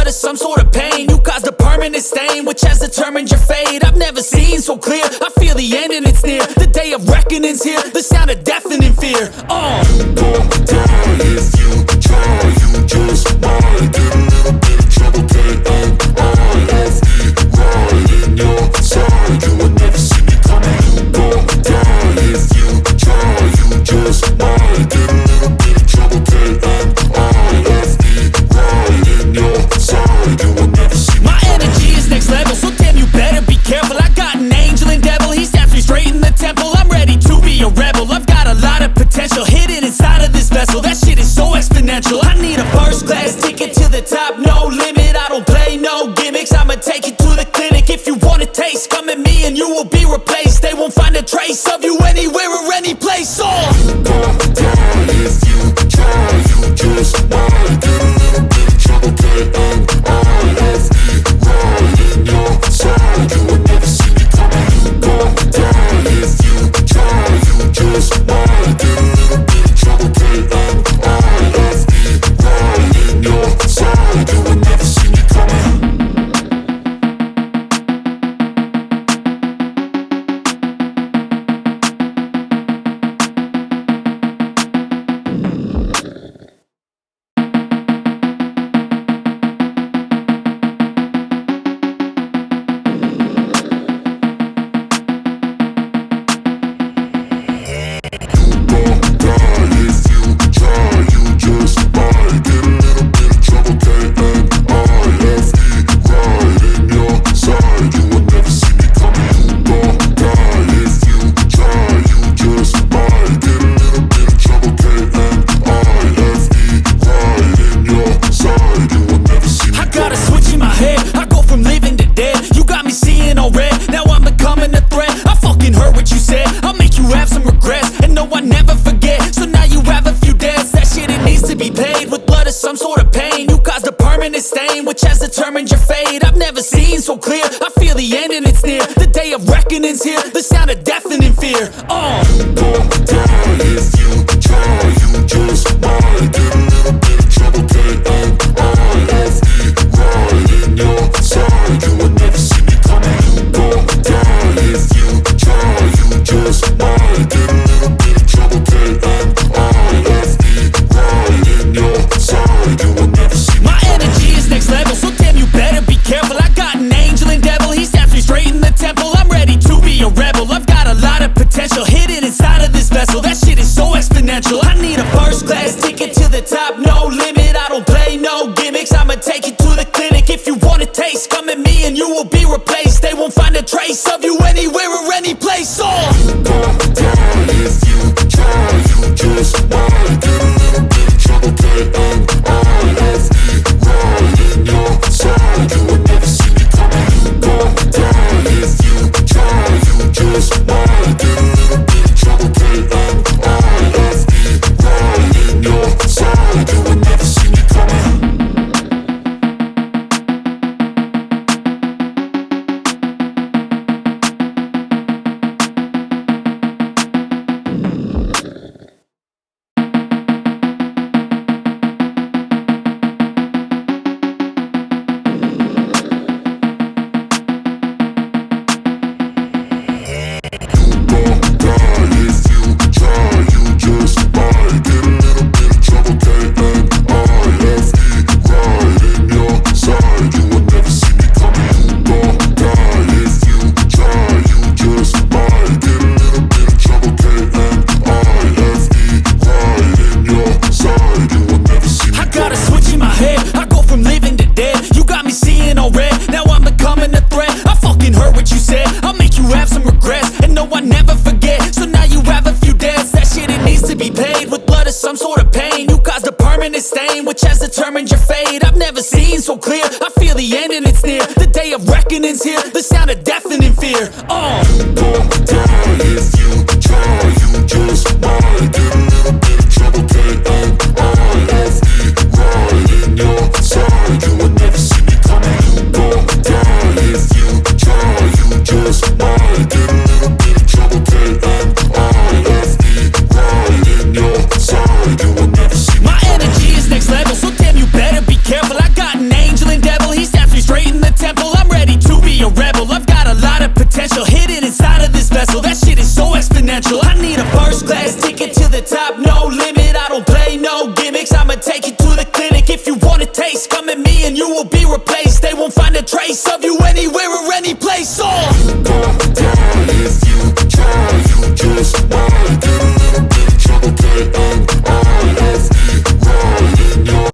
blood is some sort of pain. You caused a permanent stain, which has determined your fate. I've never seen so clear, I feel the end and it's near. The day of reckoning's here, the sound of deafening fear. You won't die if you try, you just might get a little bit of trouble, K-N-I-F-E, right in your side. You will never see me coming. You won't die if you try, you just might get a little bit of trouble, K-N-I-F-E, right in your side. You will never see me My energy is next level, so damn you better be careful. I got an angel and devil, he snaps me straight in the temple. I'm ready to be a rebel, I've got a lot of potential hidden inside of this vessel. That shit is so exponential. I need a first class ticket to the top, no limit. I don't play no gimmicks, I'ma take you to the clinic. If you want a taste, come at me and you will be replaced. They won't find a trace of you anywhere or any place. You won't die if you try, you just might get a little bit of trouble, K-N-I-F-E, right in your side. You will never see me coming. You won't die if you try, you just might get a little bit of trouble, K-N-I-F-E, right in your side. You will never see me coming. Some sort of pain, you caused a permanent stain, which has determined your fate. I've never seen so clear, I feel the end and it's near. The day of reckoning's here, the sound of deafening fear. You won't die if you try, you just might get a little bit of trouble, K-N-I-F-E, right in your side. You will never see me coming. You won't die if you try, you just might get a little bit of trouble, K-N-I-F-E, right in your side. You will never see me My energy is next level, so damn you better be careful. I got an angel and devil, he snaps me straight in the temple. I'm ready to be a rebel, I've got a lot of potential hidden inside of this vessel. That shit is so exponential. I need a first class ticket to the top, no limit. I don't play no gimmicks, I'ma take you to the clinic. If you want a taste, come at me and you will be replaced. They won't find a trace of you anywhere or any place. You won't die if you try, you just might get a little bit of trouble, K-N-I-F-E, right in your side. You will never see me coming. You won't die if you try, you just might get a little bit of trouble, K-N-I-F-E, right in your side. You will never see me coming. Some sort of pain, you caused a permanent stain, which has determined your fate. I've never seen so clear, I feel the end and it's near. The day of reckoning's here, the sound of deafening fear. You won't die if you try, you just might get a little bit of trouble, K-N-I-F-E, right in your side. You will never see me coming. You won't die if you try, you just might get a little bit of trouble, K-N-I-F-E, right in your side. You will never see me My energy is next level, so damn you better be careful. I got an angel and devil, replaced. They won't find a trace of you anywhere or any place. All